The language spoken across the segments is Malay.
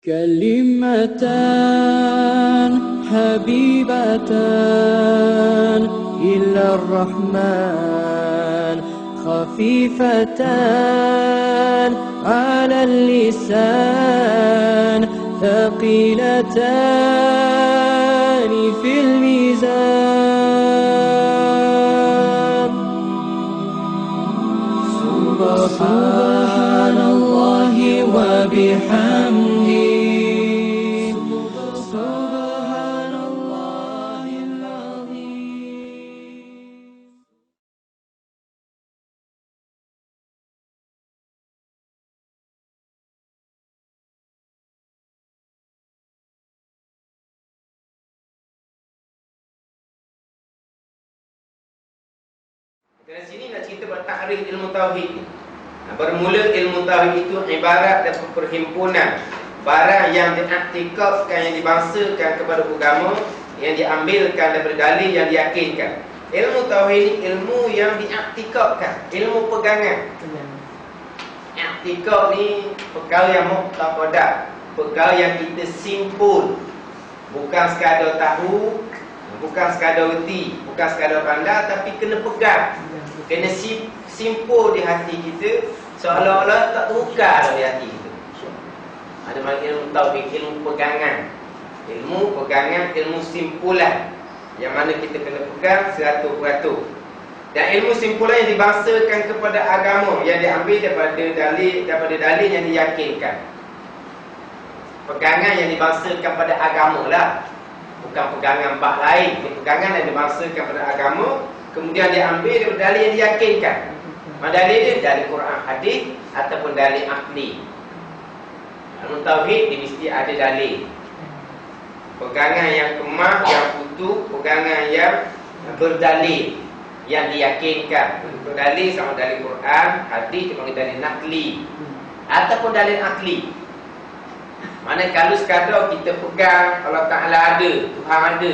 كلمتان حبيبتان إلى الرحمن خفيفتان على اللسان ثقيلتان في الميزان سبحان الله وبحمده سبحان الله العظيم. Dari sini nak cerita buat takrif ilmu tauhid ni. Bermula ilmu tauhid itu ibarat dan perhimpunan barang yang diaktikafkan, yang dibangsakan kepada agama, yang diambilkan daripada dalil yang diyakinkan. Ilmu tauhid ni ilmu yang diaktikafkan, ilmu pegangan. Iktikaf ni perkara yang muqtadah, perkara yang kita simpul, bukan sekadar tahu, bukan sekadar reti, bukan sekadar pandai, tapi kena pegang, kena simpul di hati kita, seolah-olah tak terukar di hati kita. Ada makna ilmu tauhid, ilmu pegangan, ilmu simpulan, yang mana kita kena pegang 100%. Dan ilmu simpulan yang dibangsakan kepada agama, yang diambil daripada dalil yang diyakinkan. Pegangan yang dibangsakan pada agama lah, bukan pegangan bab lain. Pegangan yang dibangsakan pada agama, kemudian diambil daripada dalil yang diyakinkan. Dalil dia dari Quran, hadis ataupun dalil akli. Ilmu tauhid dia mesti ada dalil. Pegangan yang kemah, yang utuh, pegangan yang berdalil, yang diyakinkan. Berdalil sama dalil Quran, hadis dipanggil dalil nakli ataupun dalil akli. Mana kalau sekadar kita pegang Allah Ta'ala ada, Tuhan ada,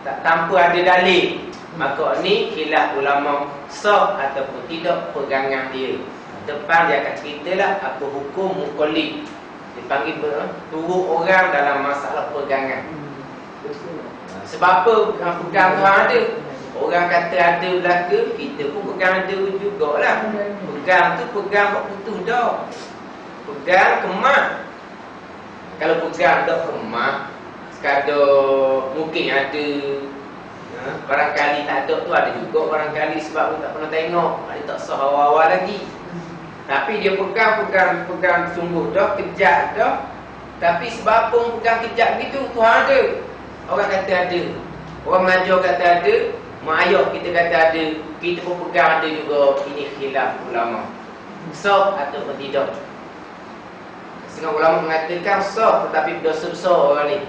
tak tanpa ada dalil, maka ni khilaf ulama sah ataupun tidak pegangan dia. Depan dia akan ceritalah apa hukum muqallid, dipanggil turut orang dalam masalah pegangan. Sebab apa pegang Tuhan ada? Orang kata ada belaka, kita pun pegang ada jugalah. Pegang tu pegang buat putus dah. Pegang kemah. Kalau pegang tak kemah, sekadar mungkin ada, barangkali tak ada tu ada juga, barangkali sebab pun tak pernah tengok, dia tak sah awal-awal lagi. Tapi dia pegang sungguh dah, kejap dah. Tapi sebab pun pegang kejap gitu, Tuhan ada. Orang kata ada, orang mengajar kata ada, mak ayah kita kata ada, kita pun pegang ada juga. Ini khilaf ulama, sah ataupun tidak. Setengah ulama mengatakan sah tetapi berdosa besar orang ni.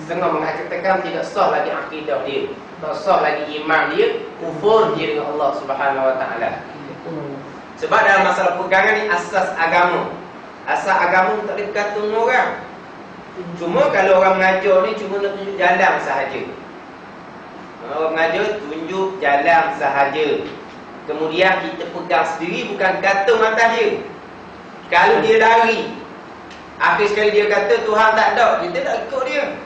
Setengah mengatakan tidak sah lagi akidah dia, tak sah lagi iman dia, kufur dia dengan Allah Subhanahu Wa Taala. Sebab dalam masalah pegangan ni asas agama. Asas agama tak boleh bergantung orang. Cuma kalau orang mengajar ni cuma nak tunjuk jalan sahaja. Orang mengajar tunjuk jalan sahaja. Kemudian kita pegang sendiri, bukan gantung atas dia. Kalau dia lari, akhir sekali dia kata Tuhan tak ada, kita tak ikut dia.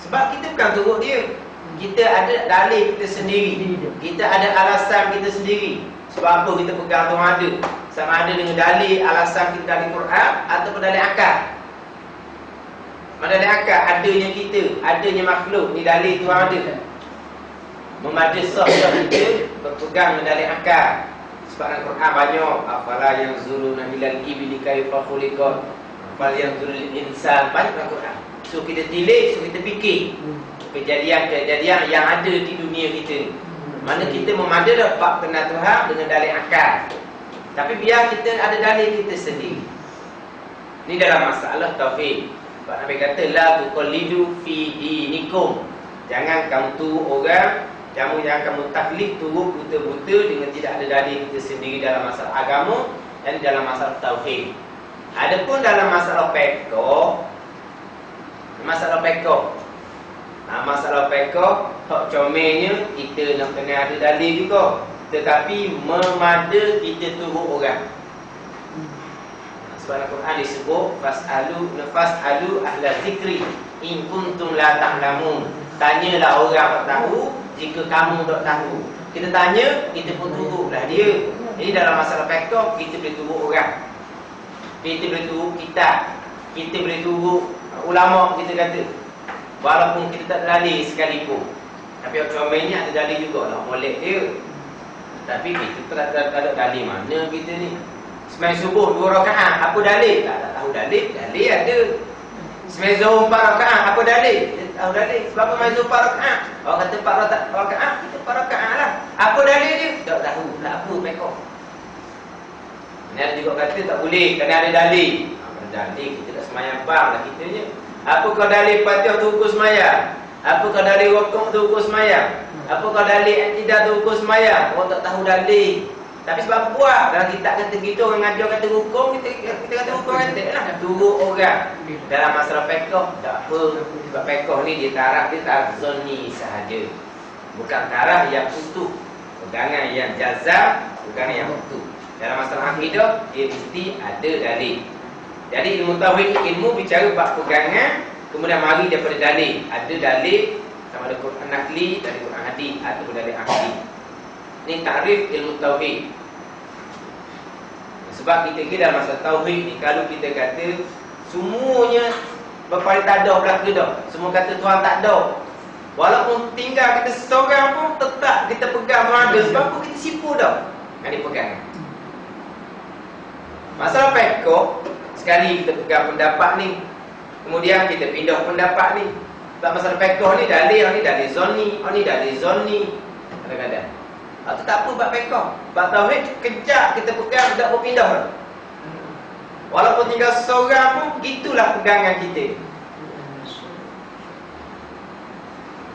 Sebab kita bukan turut dia. Kita ada dalil kita sendiri, kita ada alasan kita sendiri. Sebab apa kita pegang Tuhan ada? Sama ada dengan dalil, alasan kita dari Quran ataupun dalil akal. Dalil akal, adanya kita, adanya makhluk, ni dalil Tuhan ada. Memadai sah kita berpegang dengan dalil akal. Sebab dalam Quran banyak, afala yang zuluna ilal ibli kaifa khuliqat, afala yang zulul insan, banyak dalam Quran. So kita tilik, so kita fikir kejadian-kejadian yang ada di dunia kita. Mana kita memadai dapat kenal Tuhan dengan dalil akal. Tapi biar kita ada dalil kita sendiri. Ini dalam masalah tauhid. Sebab Nabi kata la tuqallidu fi dinikum. Jangan kamu turut orang, jangan kamu taklid turut buta-buta dengan tidak ada dalil kita sendiri dalam masalah agama dan dalam masalah tauhid. Adapun dalam masalah fiqh, masalah hak comelnya kita nak kena ada dalil juga, tetapi memada kita turut orang. Sebab Al-Quran disebut fas'alu ahla zikri in kuntum la ta'lamun. Tanyalah orang yang tahu jika kamu tak tahu. Kita tanya, kita pun turutlah dia. Jadi dalam masalah fiqh kita boleh turut orang. Kita boleh turut kitab. Kita boleh turut ulama kita kata. Walaupun kita tak dalil sekalipun. Tapi Comel ni ada dalil jugalah molek dia. Tapi kita tak ada dalil mana kita ni. Semai subuh 2 rakaat, apa dalil? Tak tahu dalil. Dalil ada. Semai zuhur 4 rakaat, apa dalil? Tak tahu dalil. Sebab apa main zuhur 4 rakaat? Orang kata 4 rakaat, kita 4 rakaat lah. Apa dalil dia? Tak tahu. Tak apa mereka. Ini ada juga kata tak boleh, kena ada dalil. Ada dalil, kita tak semayang bang lah kitanya. Apakah dalil Fatihah tu hukum semayang? Apakah dalil rukuk tu hukum semayang? Apakah dalil i'tidal tu hukum semayang? Orang tak tahu dalil. Tapi sebab buat dalam kitab kata gitu, orang ngajar kata hukum, kita kata hukum kata lah. Turut orang dalam masalah fiqh tak apa. Sebab fiqh ni dia taraf zonni sahaja. Bukan taraf yang utuh. Pegangan yang jazam, pegangan yang utuh. Dalam masalah akidah dia mesti ada dalil. Jadi ilmu tauhid ilmu bicara bab pegangan, kemudian mari daripada dalil. Ada dalil sama ada Quran nakli, dari Quran hadis ataupun dalil akli. Ini takrif ilmu tauhid. Sebab kita kira dalam masalah tauhid ni, kalau kita kata semuanya berpaling tak ada belaka dah. Semua kata Tuhan tak ada. Walaupun tinggal kita seorang pun tetap kita pegang Tuhan ada. Sebab apa kita sipu dah. Yang dipegang. Masalah fiqh, sekali kita pegang pendapat ni, kemudian kita pindah pendapat ni. Sebab masalah fiqh ni dalil zonni, ni dalil zonni. Kadang-kadang atau tak apa bab fiqh. Bab tauhid kejap kita pegang, tak berpindah dah. Walaupun tinggal seorang pun, gitulah pegangan kita.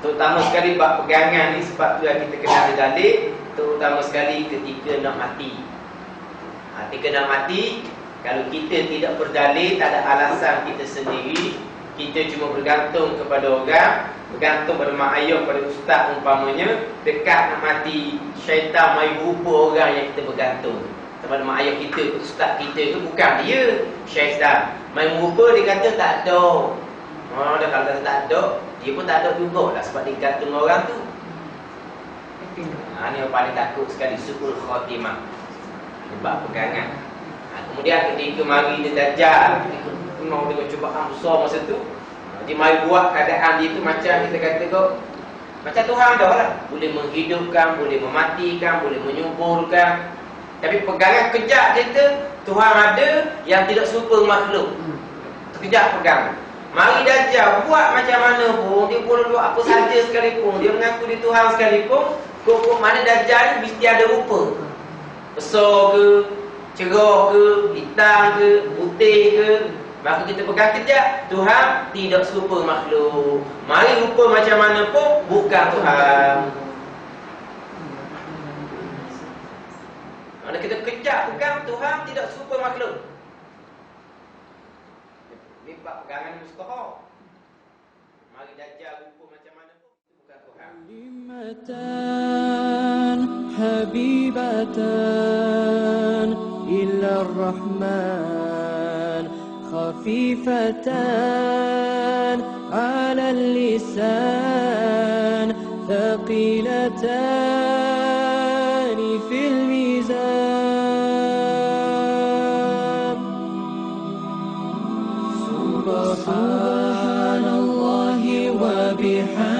Terutama sekali bab pegangan ni, sebab tu kita kena ada dalil. Terutama sekali ketika nak mati. Ketika nak mati, kalau kita tidak berdalil, tak ada alasan kita sendiri, kita cuma bergantung kepada orang, bergantung pada mak ayah, pada ustaz umpamanya, dekat nak mati, syaitan mai rupa orang yang kita bergantung. Kepada mak ayah kita, ustaz kita tu bukan dia, syaitan. Mai rupa dia kata tak ada. Dah kalau kata tak ada, dia pun tak ada jugalah sebab dia gantung orang tu. Ni yang paling takut sekali, su'ul khatimah. Sebab pegangan. Kemudian ketika mari dia Dajjal, penuh dengan cubaan besar masa tu, dia mari buat keadaan dia tu macam kita kata kau, macam Tuhan dah lah. Boleh menghidupkan, boleh mematikan, boleh menyuburkan. Tapi pegangan kejap kita, Tuhan ada yang tidak serupa makhluk. Sekejap pegang. Mari Dajjal buat macam mana pun, dia boleh buat apa saja sekalipun, dia mengaku dia Tuhan sekalipun, kok mana Dajjal ni mesti ada rupa. Besar ke, cerah ke, hitam ke, putih ke. Maka kita pegang kejap, Tuhan tidak serupa makhluk. Mari rupa macam mana pun, bukan Tuhan. Mana kita kejap pegang, Tuhan tidak serupa makhluk. Ini bab pegangan mustahil. Mari Dajjal rupa macam mana pun, itu bukan Tuhan. كلمتان حبيبتان إلى الرحمن خفيفتان على اللسان ثقيلتان في الميزان سبحان الله وبحمده